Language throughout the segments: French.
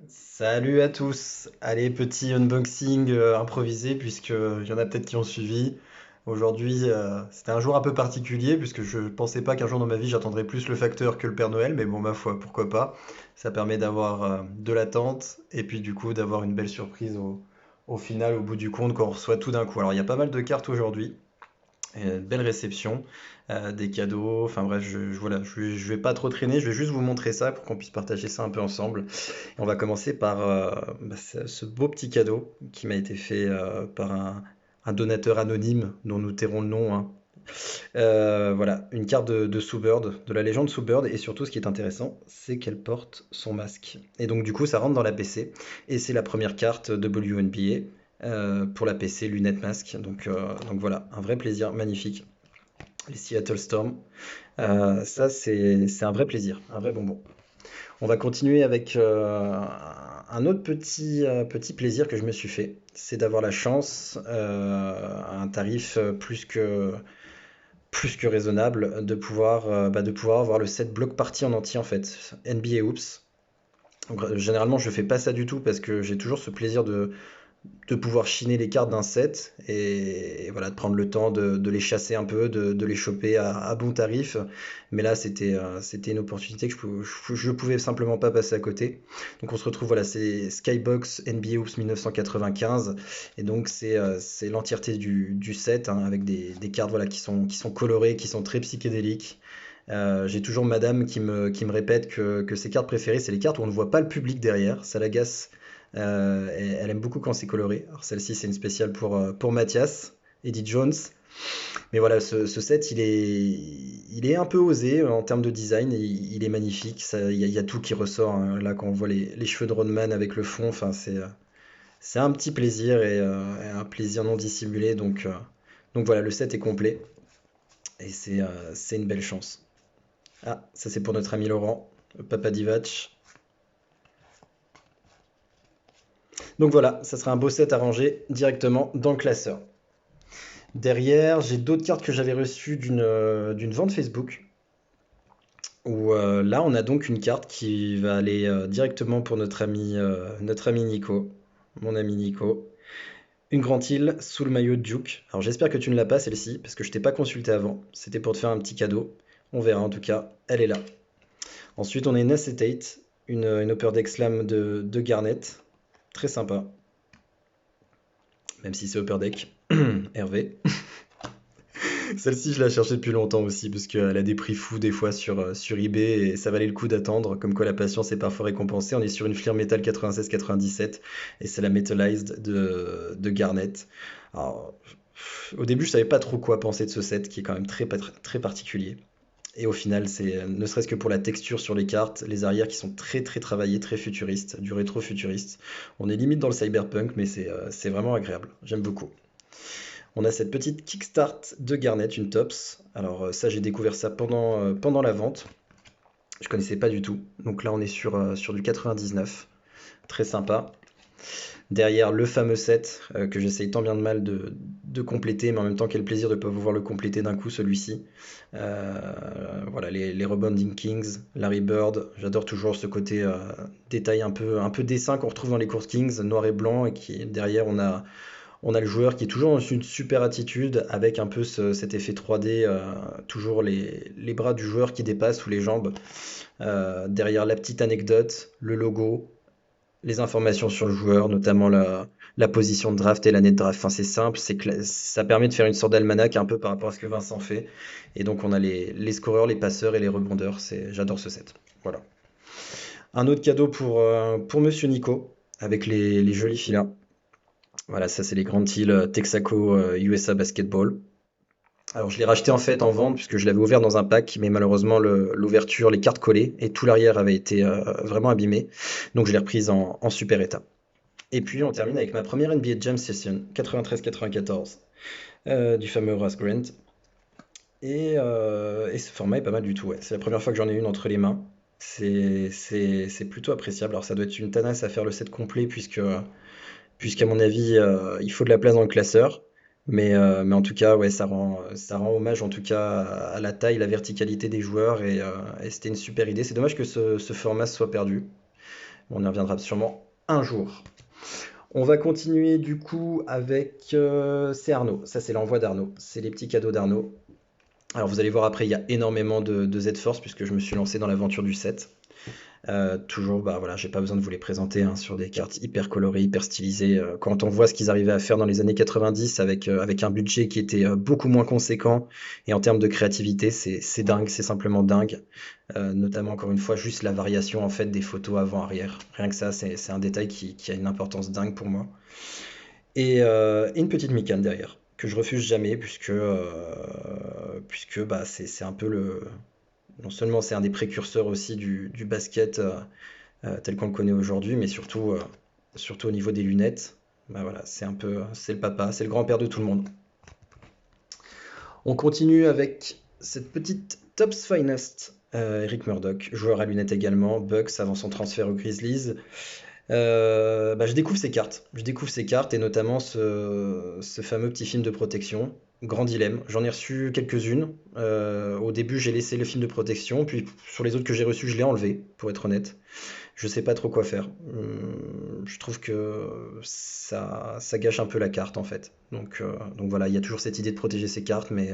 Salut à tous. Allez, petit unboxing improvisé puisque il y en a peut-être qui ont suivi. Aujourd'hui, c'était un jour un peu particulier puisque je pensais pas qu'un jour dans ma vie j'attendrais plus le facteur que le Père Noël, mais bon, ma foi, pourquoi pas. Ça permet d'avoir de l'attente et puis du coup d'avoir une belle surprise au final, au bout du compte, quand on reçoit tout d'un coup. Alors, il y a pas mal de cartes aujourd'hui. Belle réception, des cadeaux, enfin bref, voilà, je vais pas trop traîner, je vais juste vous montrer ça pour qu'on puisse partager ça un peu ensemble. On va commencer par ce beau petit cadeau qui m'a été fait par un donateur anonyme dont nous tairons le nom, hein. Voilà, une carte de Sue Bird, de la légende Sue Bird, et surtout ce qui est intéressant, c'est qu'elle porte son masque. Et donc du coup, ça rentre dans la PC, et c'est la première carte WNBA pour la PC, lunettes masque. Donc voilà, un vrai plaisir, magnifique. Les Seattle Storm, ça c'est un vrai plaisir, un vrai bonbon. On va continuer avec un autre petit plaisir que je me suis fait, c'est d'avoir la chance, à un tarif plus que raisonnable, de pouvoir avoir le set block party en entier en fait, NBA Hoops. Donc, généralement je fais pas ça du tout parce que j'ai toujours ce plaisir de pouvoir chiner les cartes d'un set et voilà, de prendre le temps de les chasser un peu, de les choper à bon tarif. Mais là, c'était une opportunité que je pouvais simplement pas passer à côté. Donc on se retrouve, voilà, c'est Skybox NBA Oops 1995. Et donc c'est l'entièreté du set hein, avec des cartes voilà, qui sont colorées, qui sont très psychédéliques. J'ai toujours madame qui me répète que ses cartes préférées, c'est les cartes où on ne voit pas le public derrière. Ça l'agace et elle aime beaucoup quand c'est coloré. Alors celle-ci, c'est une spéciale pour Mathias, Eddie Jones. Mais voilà, ce set, il est un peu osé en termes de design. Il est magnifique. Il y a tout qui ressort, hein. Là, quand on voit les cheveux de Rodman avec le fond, enfin, c'est un petit plaisir et un plaisir non dissimulé. Donc voilà, le set est complet et c'est une belle chance. Ah, ça c'est pour notre ami Laurent, Papa Divac. Donc voilà, ça sera un beau set à ranger directement dans le classeur. Derrière, j'ai d'autres cartes que j'avais reçues d'une vente Facebook. Où là, on a donc une carte qui va aller directement pour notre ami Nico, mon ami Nico. Une grande île sous le maillot de Duke. Alors j'espère que tu ne l'as pas celle-ci, parce que je t'ai pas consulté avant. C'était pour te faire un petit cadeau. On verra en tout cas, elle est là. Ensuite, on a une Acetate, une Upper Deck Slam de Garnet. Très sympa, même si c'est Upper Deck. Hervé. Celle-ci, je la cherchais depuis longtemps aussi, parce qu'elle a des prix fous des fois sur eBay, et ça valait le coup d'attendre, comme quoi la patience est parfois récompensée. On est sur une Fleer Metal 96-97, et c'est la Metallized de Garnet. Alors, au début, je savais pas trop quoi penser de ce set, qui est quand même très particulier. Et au final, c'est ne serait-ce que pour la texture sur les cartes, les arrières qui sont très travaillés, très futuristes, du rétro futuriste. On est limite dans le cyberpunk, mais c'est vraiment agréable. J'aime beaucoup. On a cette petite kickstart de Garnet, une Tops. Alors ça, j'ai découvert ça pendant la vente. Je connaissais pas du tout. Donc là, on est sur du 99. Très sympa. Derrière, le fameux set que j'essaye tant bien de mal de compléter, mais en même temps, quel plaisir de pouvoir le compléter d'un coup, celui-ci. Voilà, les Rebounding Kings, Larry Bird. J'adore toujours ce côté détail un peu dessin qu'on retrouve dans les courses Kings, noir et blanc, et qui derrière, on a le joueur qui est toujours dans une super attitude avec un peu cet effet 3D, toujours les bras du joueur qui dépassent ou les jambes. Derrière la petite anecdote, le logo, les informations sur le joueur, notamment la position de draft et l'année de draft. Enfin, c'est simple, ça permet de faire une sorte d'almanach un peu par rapport à ce que Vincent fait. Et donc on a les scoreurs, les passeurs et les rebondeurs. J'adore ce set. Voilà. Un autre cadeau pour Monsieur Nico, avec les jolis filins. Voilà, ça c'est les grandes îles Texaco USA Basketball. Alors je l'ai racheté en fait en vente puisque je l'avais ouvert dans un pack, mais malheureusement l'ouverture, les cartes collées et tout l'arrière avait été vraiment abîmé. Donc je l'ai reprise en super état. Et puis on termine avec ma première NBA Jam Session 93-94 du fameux Horace Grant. Et ce format est pas mal du tout, ouais. C'est la première fois que j'en ai une entre les mains. C'est plutôt appréciable. Alors ça doit être une tanasse à faire le set complet puisqu'à mon avis, il faut de la place dans le classeur. Mais en tout cas, ouais, ça rend hommage en tout cas à la taille, la verticalité des joueurs et c'était une super idée. C'est dommage que ce format se soit perdu. On y reviendra sûrement un jour. On va continuer du coup avec... c'est Arnaud, ça c'est l'envoi d'Arnaud, c'est les petits cadeaux d'Arnaud. Alors vous allez voir après, il y a énormément de Z-Force puisque je me suis lancé dans l'aventure du set. Toujours, bah voilà, j'ai pas besoin de vous les présenter hein, sur des cartes hyper colorées, hyper stylisées. Quand on voit ce qu'ils arrivaient à faire dans les années 90 avec un budget qui était beaucoup moins conséquent et en termes de créativité, c'est dingue, c'est simplement dingue. Notamment encore une fois, juste la variation en fait des photos avant-arrière. Rien que ça, c'est un détail qui a une importance dingue pour moi. Et une petite micane derrière, que je refuse jamais puisque bah, c'est un peu le... Non seulement c'est un des précurseurs aussi du basket tel qu'on le connaît aujourd'hui, mais surtout au niveau des lunettes. Bah voilà, c'est un peu, c'est le papa, c'est le grand-père de tout le monde. On continue avec cette petite Topps Finest. Eric Murdoch, joueur à lunettes également, Bucks avant son transfert aux Grizzlies. Bah, je découvre ces cartes. Je découvre ces cartes et notamment ce fameux petit film de protection. Grand dilemme. J'en ai reçu quelques-unes. Au début, j'ai laissé le film de protection, puis sur les autres que j'ai reçus, je l'ai enlevé, pour être honnête. Je sais pas trop quoi faire. Je trouve que ça gâche un peu la carte en fait. Donc voilà, il y a toujours cette idée de protéger ces cartes, mais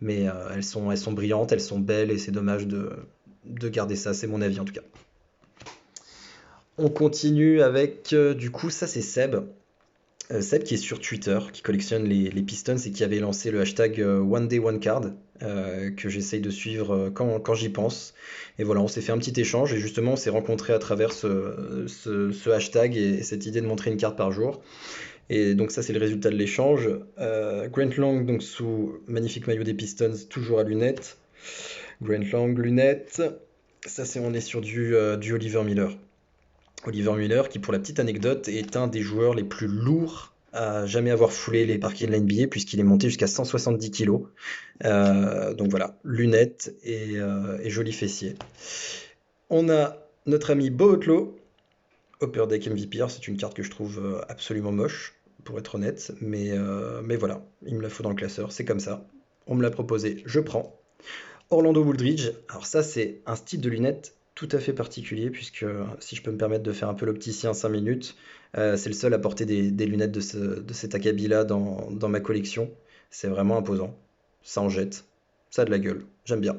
elles sont brillantes, elles sont belles et c'est dommage de garder ça. C'est mon avis en tout cas. On continue avec, du coup, ça c'est Seb. Seb qui est sur Twitter, qui collectionne les Pistons et qui avait lancé le hashtag One Day One Card, que j'essaye de suivre quand j'y pense. Et voilà, on s'est fait un petit échange et justement on s'est rencontrés à travers ce hashtag et cette idée de montrer une carte par jour. Et donc ça c'est le résultat de l'échange. Grant Lang donc sous magnifique maillot des Pistons, toujours à lunettes. Grant Lang, lunettes. Ça c'est on est sur du Oliver Miller. Oliver Miller, qui pour la petite anecdote est un des joueurs les plus lourds à jamais avoir foulé les parquets de la NBA puisqu'il est monté jusqu'à 170 kilos. Donc voilà, lunettes et joli fessier. On a notre ami Bo Outlaw, Upper Deck MVP. Alors, c'est une carte que je trouve absolument moche, pour être honnête, mais voilà, il me la faut dans le classeur, c'est comme ça. On me l'a proposé, je prends. Orlando Woodridge, alors ça c'est un style de lunettes tout à fait particulier, puisque si je peux me permettre de faire un peu l'opticien 5 minutes, c'est le seul à porter des lunettes de cet acabit-là dans ma collection. C'est vraiment imposant. Ça en jette. Ça a de la gueule. J'aime bien.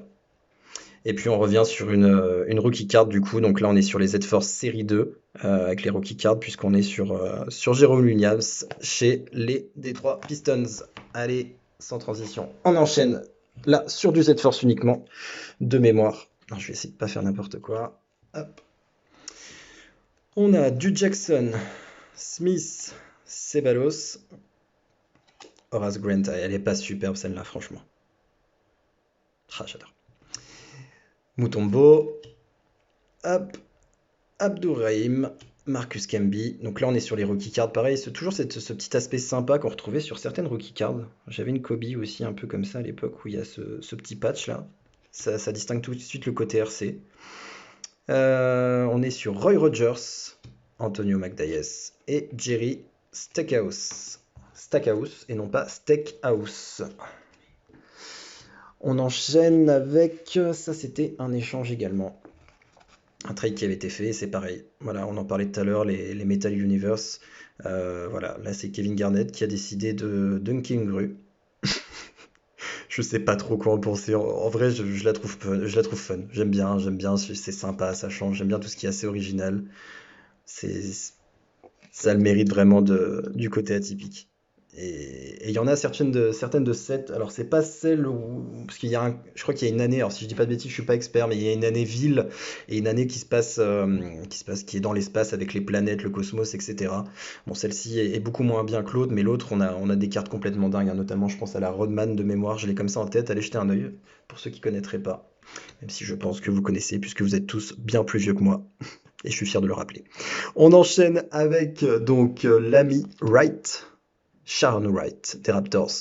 Et puis on revient sur une rookie card du coup. Donc là on est sur les Z-Force série 2 avec les rookie cards puisqu'on est sur Jérôme Williams chez les Detroit Pistons. Allez, sans transition, on enchaîne là sur du Z-Force uniquement de mémoire. Alors, je vais essayer de pas faire n'importe quoi. Hop. On a du Jackson, Smith, Ceballos, Horace Grant. Elle est pas superbe celle-là franchement. Ah, j'adore. Mutombo, hop, Abdourahim, Marcus Camby. Donc là, on est sur les rookie cards. Pareil, c'est toujours ce petit aspect sympa qu'on retrouvait sur certaines rookie cards. J'avais une Kobe aussi, un peu comme ça à l'époque, où il y a ce petit patch là. Ça distingue tout de suite le côté RC. On est sur Roy Rogers, Antonio McDyess et Jerry Stackhouse. Stackhouse et non pas Steakhouse. On enchaîne avec... Ça, c'était un échange également. Un trade qui avait été fait, c'est pareil. Voilà, on en parlait tout à l'heure, les Metal Universe. Voilà, là c'est Kevin Garnett qui a décidé de dunker une grue. Je sais pas trop quoi en penser. En vrai, je la trouve fun. Je la trouve fun. J'aime bien, c'est sympa, ça change. J'aime bien tout ce qui est assez original. C'est, ça a le mérite vraiment du côté atypique. Et il y en a certaines de cette. Alors, c'est pas celle où. Parce je crois qu'il y a une année. Alors, si je dis pas de bêtises, je suis pas expert, mais il y a une année ville et une année qui est dans l'espace avec les planètes, le cosmos, etc. Bon, celle-ci est beaucoup moins bien que l'autre, mais l'autre, on a des cartes complètement dingues, hein. Notamment, je pense à la Rodman de mémoire. Je l'ai comme ça en tête. Allez jeter un œil pour ceux qui connaîtraient pas. Même si je pense que vous connaissez, puisque vous êtes tous bien plus vieux que moi. Et je suis fier de le rappeler. On enchaîne avec donc l'ami Wright. Sharon Wright des Raptors.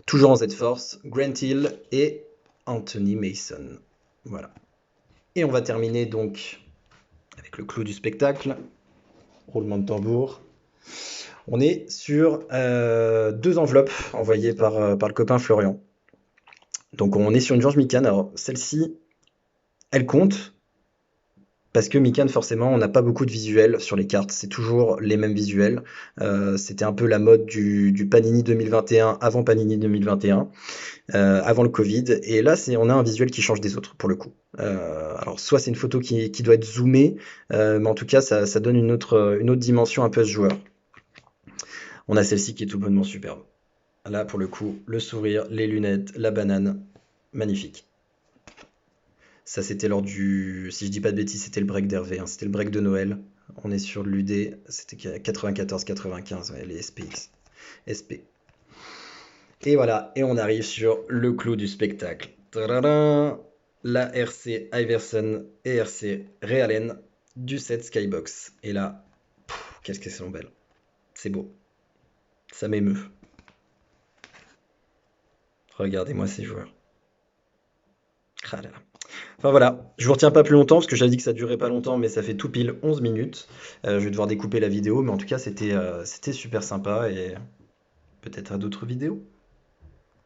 Toujours en Z-Force, Grant Hill et Anthony Mason. Voilà. Et on va terminer donc avec le clou du spectacle. Roulement de tambour. On est sur 2 enveloppes envoyées par le copain Florian. Donc on est sur une George Mikan. Alors celle-ci, elle compte Parce que Mikan, forcément, on n'a pas beaucoup de visuels sur les cartes, c'est toujours les mêmes visuels. C'était un peu la mode du Panini 2021 avant Panini 2021, avant le Covid. Et là, on a un visuel qui change des autres, pour le coup. Alors, soit c'est une photo qui doit être zoomée, mais en tout cas, ça donne une autre dimension un peu à ce joueur. On a celle-ci qui est tout bonnement superbe. Là, pour le coup, le sourire, les lunettes, la banane, magnifique. Ça, c'était lors du. Si je dis pas de bêtises, c'était le break d'Hervé, hein. C'était le break de Noël. On est sur l'UD. C'était 94-95, ouais, les SPX. SP. Et voilà. Et on arrive sur le clou du spectacle. Tadadam. La RC Iverson et RC Realen du set Skybox. Et là, qu'est-ce qu'elles sont belles. C'est beau. Ça m'émeut. Regardez-moi ces joueurs. Ah là là. Enfin voilà, je vous retiens pas plus longtemps parce que j'avais dit que ça durait pas longtemps, mais ça fait tout pile 11 minutes. Je vais devoir découper la vidéo, mais en tout cas c'était super sympa et peut-être à d'autres vidéos.